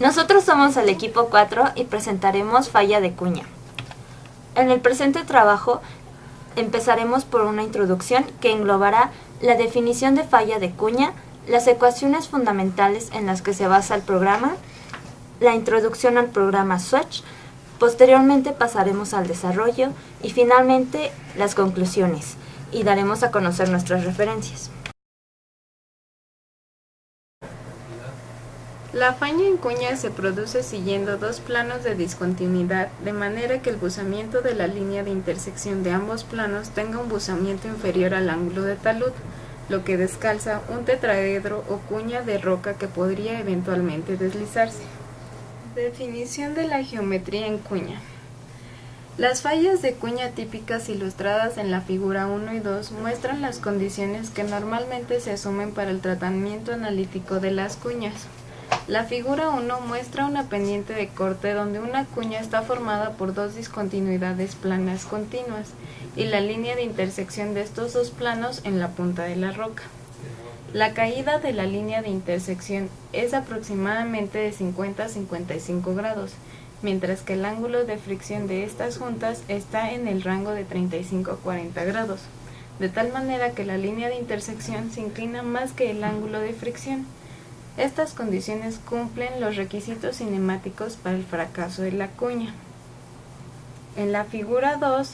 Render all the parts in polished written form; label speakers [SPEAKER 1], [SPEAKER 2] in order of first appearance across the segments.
[SPEAKER 1] Nosotros somos el equipo 4 y presentaremos falla de cuña. En el presente trabajo empezaremos por una introducción que englobará la definición de falla de cuña, las ecuaciones fundamentales en las que se basa el programa, la introducción al programa Swatch, posteriormente pasaremos al desarrollo y finalmente las conclusiones y daremos a conocer nuestras referencias.
[SPEAKER 2] La falla en cuña se produce siguiendo dos planos de discontinuidad, de manera que el buzamiento de la línea de intersección de ambos planos tenga un buzamiento inferior al ángulo de talud, lo que descalza un tetraedro o cuña de roca que podría eventualmente deslizarse. Definición de la geometría en cuña. Las fallas de cuña típicas ilustradas en la figura 1 y 2 muestran las condiciones que normalmente se asumen para el tratamiento analítico de las cuñas. La figura 1 muestra una pendiente de corte donde una cuña está formada por dos discontinuidades planas continuas y la línea de intersección de estos dos planos en la punta de la roca. La caída de la línea de intersección es aproximadamente de 50 a 55 grados, mientras que el ángulo de fricción de estas juntas está en el rango de 35 a 40 grados, de tal manera que la línea de intersección se inclina más que el ángulo de fricción. Estas condiciones cumplen los requisitos cinemáticos para el fracaso de la cuña. En la figura 2,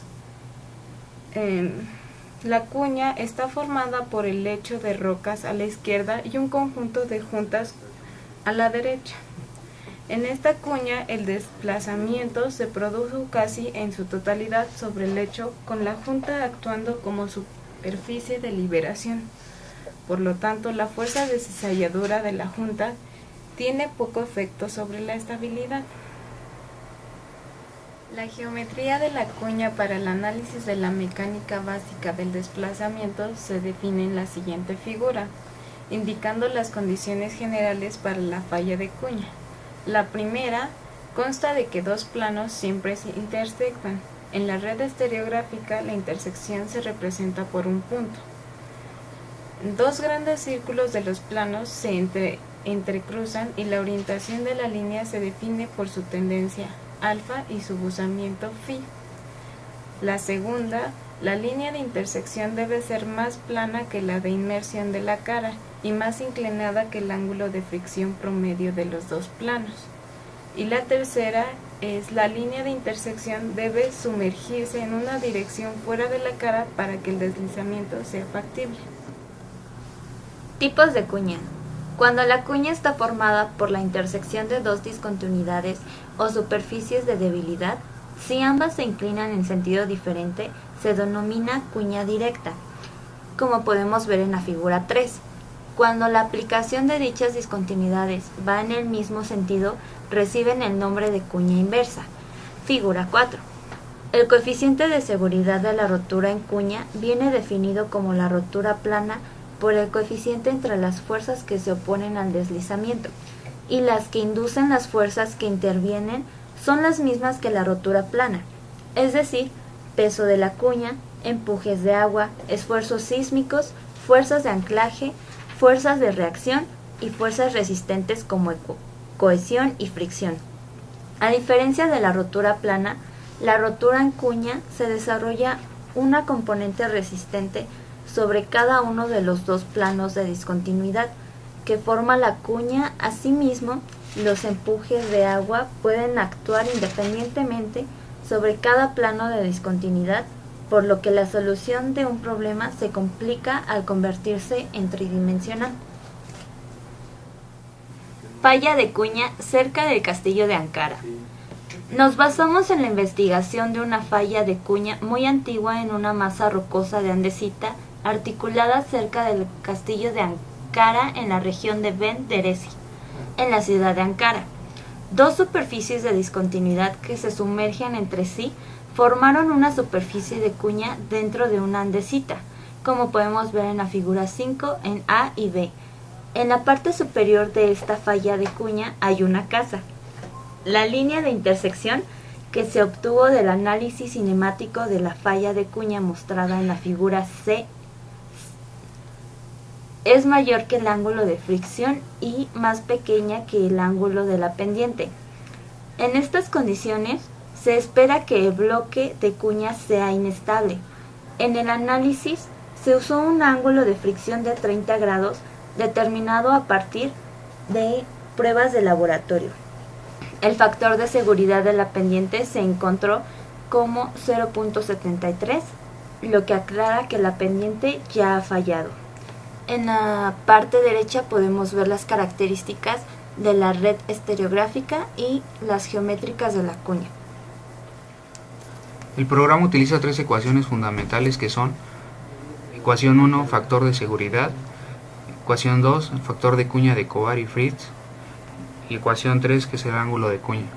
[SPEAKER 2] la cuña está formada por el lecho de rocas a la izquierda y un conjunto de juntas a la derecha. En esta cuña el desplazamiento se produjo casi en su totalidad sobre el lecho, con la junta actuando como superficie de liberación. Por lo tanto, la fuerza de cizalladura de la junta tiene poco efecto sobre la estabilidad. La geometría de la cuña para el análisis de la mecánica básica del desplazamiento se define en la siguiente figura, indicando las condiciones generales para la falla de cuña. La primera consta de que dos planos siempre se intersectan. En la red estereográfica, la intersección se representa por un punto. Dos grandes círculos de los planos se entrecruzan y la orientación de la línea se define por su tendencia alfa y su buzamiento phi. La segunda, la línea de intersección debe ser más plana que la de inmersión de la cara y más inclinada que el ángulo de fricción promedio de los dos planos. Y la tercera es la línea de intersección debe sumergirse en una dirección fuera de la cara para que el deslizamiento sea factible.
[SPEAKER 1] Tipos de cuña. Cuando la cuña está formada por la intersección de dos discontinuidades o superficies de debilidad, si ambas se inclinan en sentido diferente, se denomina cuña directa, como podemos ver en la figura 3. Cuando la aplicación de dichas discontinuidades va en el mismo sentido, reciben el nombre de cuña inversa. Figura 4. El coeficiente de seguridad de la rotura en cuña viene definido como la rotura plana por el coeficiente entre las fuerzas que se oponen al deslizamiento, y las que inducen las fuerzas que intervienen son las mismas que la rotura plana, es decir, peso de la cuña, empujes de agua, esfuerzos sísmicos, fuerzas de anclaje, fuerzas de reacción y fuerzas resistentes como cohesión y fricción. A diferencia de la rotura plana, la rotura en cuña se desarrolla una componente resistente sobre cada uno de los dos planos de discontinuidad que forma la cuña. Asimismo, los empujes de agua pueden actuar independientemente sobre cada plano de discontinuidad, por lo que la solución de un problema se complica al convertirse en tridimensional. Falla de cuña cerca del castillo de Ankara. Nos basamos en la investigación de una falla de cuña muy antigua en una masa rocosa de andesita articulada cerca del castillo de Ankara en la región de Ben Deresi, en la ciudad de Ankara. Dos superficies de discontinuidad que se sumergen entre sí formaron una superficie de cuña dentro de una andesita, como podemos ver en la figura 5 en A y B. En la parte superior de esta falla de cuña hay una casa. La línea de intersección que se obtuvo del análisis cinemático de la falla de cuña mostrada en la figura C es mayor que el ángulo de fricción y más pequeña que el ángulo de la pendiente. En estas condiciones, se espera que el bloque de cuña sea inestable. En el análisis, se usó un ángulo de fricción de 30 grados determinado a partir de pruebas de laboratorio. El factor de seguridad de la pendiente se encontró como 0.73, lo que aclara que la pendiente ya ha fallado. En la parte derecha podemos ver las características de la red estereográfica y las geométricas de la cuña.
[SPEAKER 3] El programa utiliza tres ecuaciones fundamentales que son ecuación 1, factor de seguridad, ecuación 2, factor de cuña de Kovar y Fritz, y ecuación 3, que es el ángulo de cuña.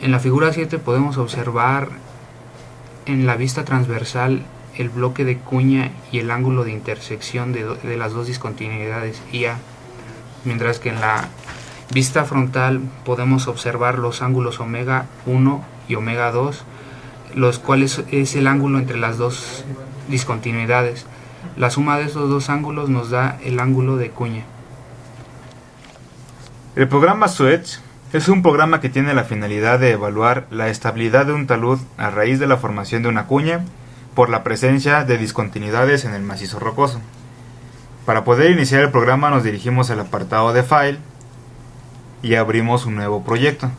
[SPEAKER 3] En la figura 7 podemos observar en la vista transversal el bloque de cuña y el ángulo de intersección de las dos discontinuidades IA, mientras que en la vista frontal podemos observar los ángulos omega 1 y omega 2, los cuales es el ángulo entre las dos discontinuidades. La suma de estos dos ángulos nos da el ángulo de cuña.
[SPEAKER 4] El programa SWETCH es un programa que tiene la finalidad de evaluar la estabilidad de un talud a raíz de la formación de una cuña por la presencia de discontinuidades en el macizo rocoso. Para poder iniciar el programa nos dirigimos al apartado de File y abrimos un nuevo proyecto.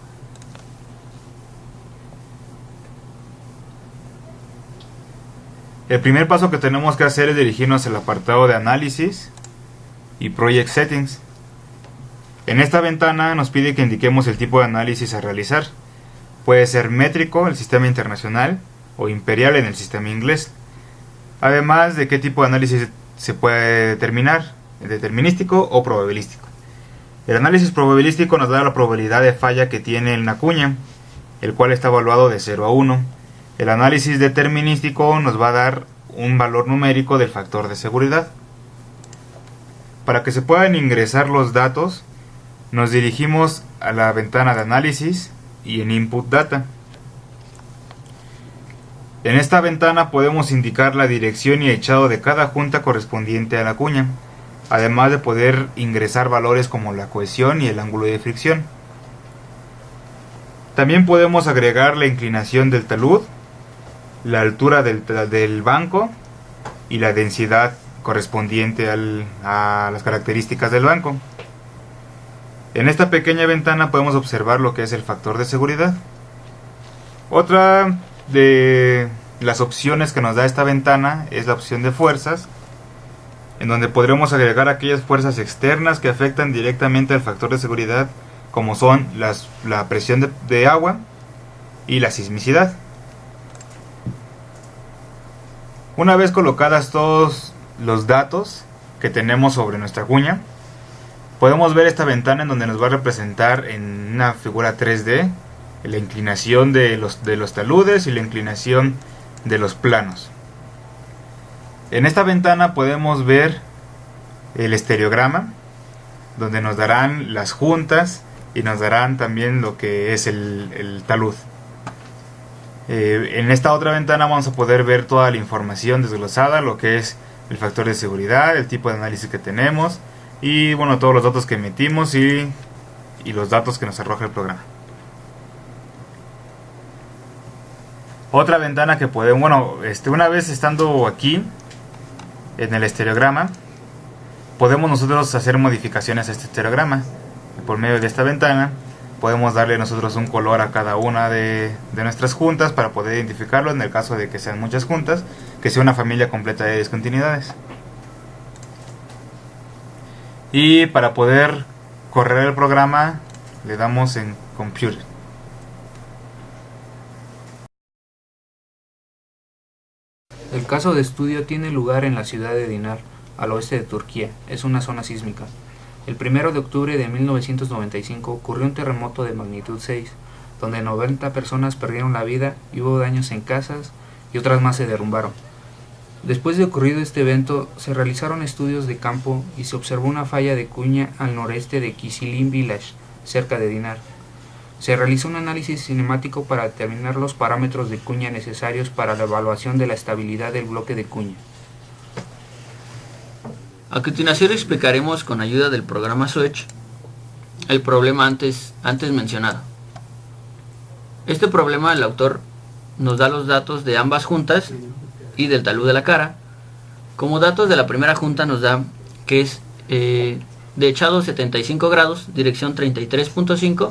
[SPEAKER 4] El primer paso que tenemos que hacer es dirigirnos al apartado de Análisis y Project Settings. En esta ventana nos pide que indiquemos el tipo de análisis a realizar. Puede ser métrico, el sistema internacional, o imperial en el sistema inglés. Además de qué tipo de análisis se puede determinar, determinístico o probabilístico. El análisis probabilístico nos da la probabilidad de falla que tiene en la cuña, el cual está evaluado de 0 a 1. El análisis determinístico nos va a dar un valor numérico del factor de seguridad. Para que se puedan ingresar los datos, nos dirigimos a la ventana de análisis y en Input Data. En esta ventana podemos indicar la dirección y echado de cada junta correspondiente a la cuña, además de poder ingresar valores como la cohesión y el ángulo de fricción. También podemos agregar la inclinación del talud, la altura del banco y la densidad correspondiente a las características del banco. En esta pequeña ventana podemos observar lo que es el factor de seguridad. Otra de las opciones que nos da esta ventana es la opción de fuerzas, en donde podremos agregar aquellas fuerzas externas que afectan directamente al factor de seguridad, como son la presión de agua y la sismicidad. Una vez colocadas todos los datos que tenemos sobre nuestra cuña, podemos ver esta ventana en donde nos va a representar en una figura 3D la inclinación de los taludes y la inclinación de los planos. En esta ventana podemos ver el estereograma, donde nos darán las juntas y nos darán también lo que es el talud. En esta otra ventana vamos a poder ver toda la información desglosada, lo que es el factor de seguridad, el tipo de análisis que tenemos y bueno, todos los datos que metimos y los datos que nos arroja el programa. Otra ventana que podemos, una vez estando aquí en el estereograma, podemos nosotros hacer modificaciones a este estereograma. Por medio de esta ventana podemos darle nosotros un color a cada una de nuestras juntas para poder identificarlo en el caso de que sean muchas juntas, que sea una familia completa de discontinuidades. Y para poder correr el programa le damos en Computer.
[SPEAKER 3] El caso de estudio tiene lugar en la ciudad de Dinar, al oeste de Turquía. Es una zona sísmica. El 1 de octubre de 1995 ocurrió un terremoto de magnitud 6, donde 90 personas perdieron la vida y hubo daños en casas y otras más se derrumbaron. Después de ocurrido este evento, se realizaron estudios de campo y se observó una falla de cuña al noreste de Kisilim Village, cerca de Dinar. Se realizó un análisis cinemático para determinar los parámetros de cuña necesarios para la evaluación de la estabilidad del bloque de cuña.
[SPEAKER 5] A continuación explicaremos con ayuda del programa Switch el problema antes mencionado. Este problema el autor nos da los datos de ambas juntas y del talud de la cara. Como datos de la primera junta nos da que es de echado 75 grados, dirección 33.5.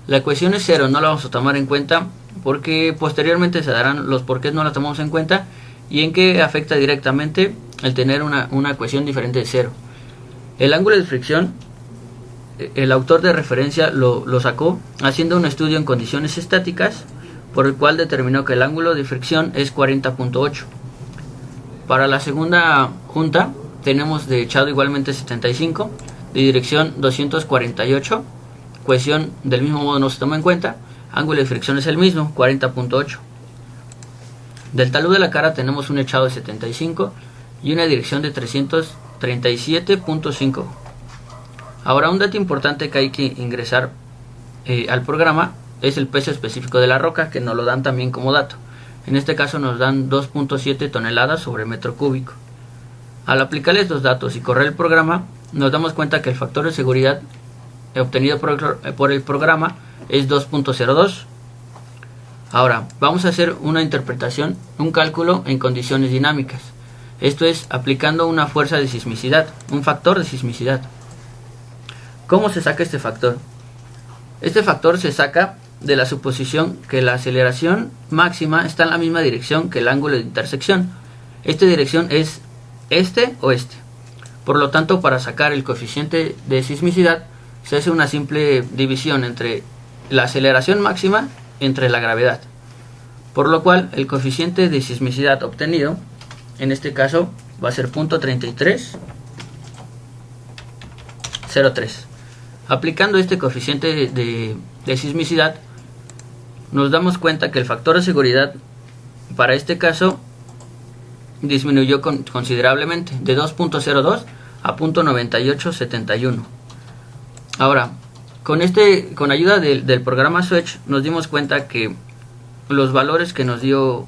[SPEAKER 5] La ecuación es 0, no la vamos a tomar en cuenta porque posteriormente se darán los porqués no la tomamos en cuenta y en qué afecta directamente el tener una ecuación diferente de 0. El ángulo de fricción, el autor de referencia lo sacó haciendo un estudio en condiciones estáticas, por el cual determinó que el ángulo de fricción es 40.8. Para la segunda junta tenemos de echado igualmente 75, de dirección 248, cohesión del mismo modo no se toma en cuenta, ángulo de fricción es el mismo, 40.8. Del talud de la cara tenemos un echado de 75 y una dirección de 337.5. Ahora, un dato importante que hay que ingresar al programa es el peso específico de la roca, que nos lo dan también como dato. En este caso nos dan 2.7 toneladas sobre metro cúbico. Al aplicar estos datos y correr el programa, nos damos cuenta que el factor de seguridad obtenido por el programa es 2.02. Ahora, vamos a hacer una interpretación, un cálculo en condiciones dinámicas. Esto es aplicando una fuerza de sismicidad, un factor de sismicidad. ¿Cómo se saca este factor? Este factor se saca de la suposición que la aceleración máxima está en la misma dirección que el ángulo de intersección. Esta dirección es este o este. Por lo tanto, para sacar el coeficiente de sismicidad, se hace una simple división entre la aceleración máxima entre la gravedad. Por lo cual, el coeficiente de sismicidad obtenido, en este caso, va a ser 0.3303. Aplicando este coeficiente de sismicidad, nos damos cuenta que el factor de seguridad para este caso disminuyó considerablemente, de 2.02 a 0.9871. Ahora, con ayuda del programa Switch nos dimos cuenta que los valores que nos dio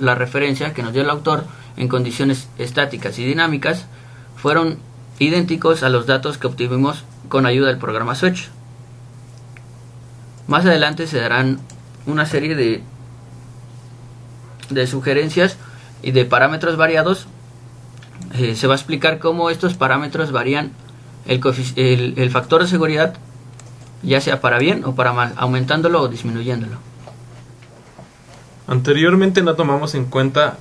[SPEAKER 5] la referencia, que nos dio el autor en condiciones estáticas y dinámicas, fueron idénticos a los datos que obtuvimos con ayuda del programa Switch. Más adelante se darán una serie de sugerencias y de parámetros variados. Se va a explicar cómo estos parámetros varían el factor de seguridad, ya sea para bien o para mal, aumentándolo o disminuyéndolo.
[SPEAKER 6] Anteriormente no tomamos en cuenta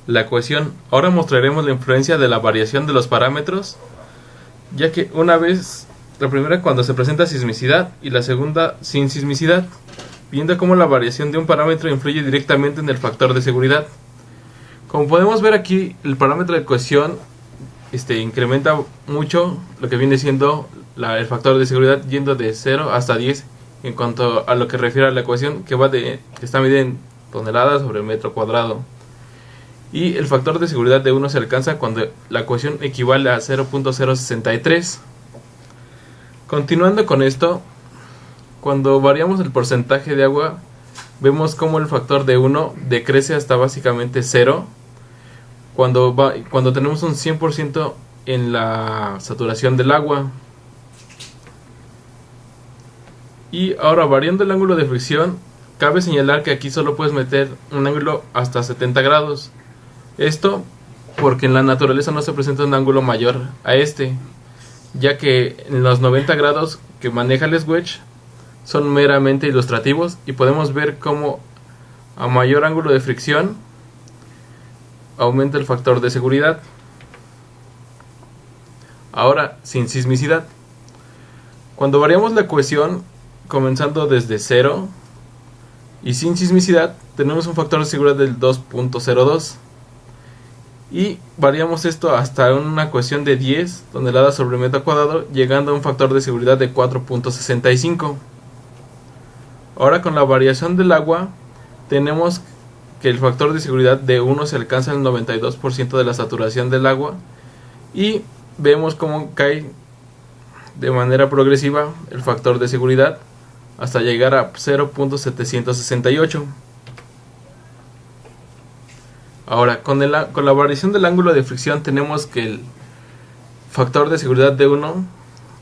[SPEAKER 6] la cohesión. Ahora mostraremos la influencia de la variación de los parámetros, ya que la primera cuando se presenta sismicidad y la segunda sin sismicidad, viendo cómo la variación de un parámetro influye directamente en el factor de seguridad. Como podemos ver aquí, el parámetro de cohesión incrementa mucho lo que viene siendo el factor de seguridad, yendo de 0 hasta 10 en cuanto a lo que refiere a la cohesión, que está medida en toneladas sobre metro cuadrado. Y el factor de seguridad de 1 se alcanza cuando la cohesión equivale a 0.063. Continuando con esto, cuando variamos el porcentaje de agua, vemos como el factor de 1 decrece hasta básicamente 0 cuando tenemos un 100% en la saturación del agua. Y ahora, variando el ángulo de fricción, cabe señalar que aquí solo puedes meter un ángulo hasta 70 grados. Esto porque en la naturaleza no se presenta un ángulo mayor a ya que en los 90 grados que maneja el Switch son meramente ilustrativos, y podemos ver cómo a mayor ángulo de fricción aumenta el factor de seguridad. Ahora, sin sismicidad, cuando variamos la cohesión comenzando desde 0 y sin sismicidad, tenemos un factor de seguridad del 2.02. Y variamos esto hasta una cohesión de 10 toneladas sobre metro cuadrado, llegando a un factor de seguridad de 4.65. Ahora, con la variación del agua, tenemos que el factor de seguridad de 1 se alcanza el 92% de la saturación del agua, y vemos cómo cae de manera progresiva el factor de seguridad hasta llegar a 0.768. Ahora, con la variación del ángulo de fricción tenemos que factor de seguridad de 1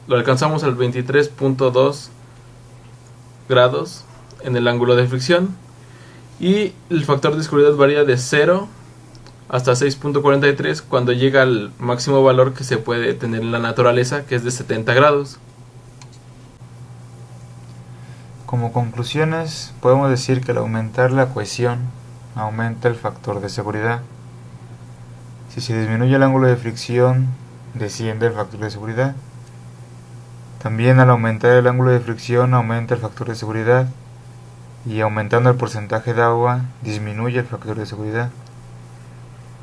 [SPEAKER 6] lo alcanzamos al 23.2 grados en el ángulo de fricción, y el factor de seguridad varía de 0 hasta 6.43 cuando llega al máximo valor que se puede tener en la naturaleza, que es de 70 grados.
[SPEAKER 4] Como conclusiones, podemos decir que al aumentar la cohesión, aumenta el factor de seguridad. Si se disminuye el ángulo de fricción, desciende el factor de seguridad. También al aumentar el ángulo de fricción, aumenta el factor de seguridad. Y aumentando el porcentaje de agua, disminuye el factor de seguridad.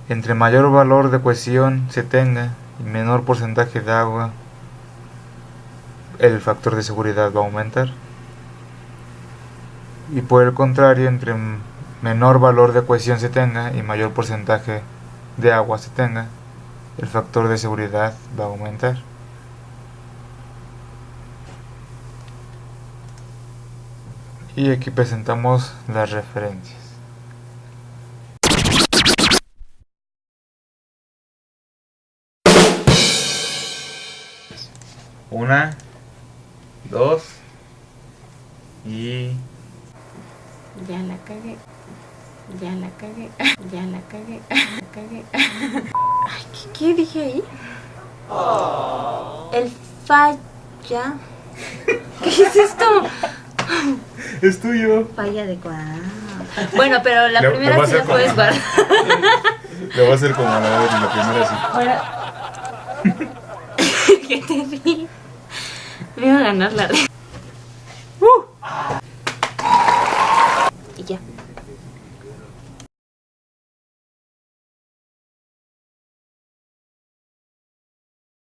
[SPEAKER 4] Entre mayor valor de cohesión se tenga y menor porcentaje de agua, el factor de seguridad va a aumentar. Y por el contrario, entre menor valor de cohesión se tenga y mayor porcentaje de agua se tenga, el factor de seguridad va a aumentar. Y aquí presentamos las referencias. Una, dos y...
[SPEAKER 2] Ya la cagué. Ya la cagué. Ya la cagué. Cagué. Ay, ¿qué dije ahí?
[SPEAKER 1] El falla. ¿Qué es esto?
[SPEAKER 4] Es tuyo.
[SPEAKER 1] Falla de cuadro. Bueno, pero la
[SPEAKER 4] Le
[SPEAKER 1] primera
[SPEAKER 4] voy a
[SPEAKER 1] sí la
[SPEAKER 4] hacer
[SPEAKER 1] puedes
[SPEAKER 4] como-
[SPEAKER 1] guardar.
[SPEAKER 4] Le voy a hacer como la primera sí.
[SPEAKER 1] Ahora. ¿Qué te vi? Me iba a ganar la. Y ya.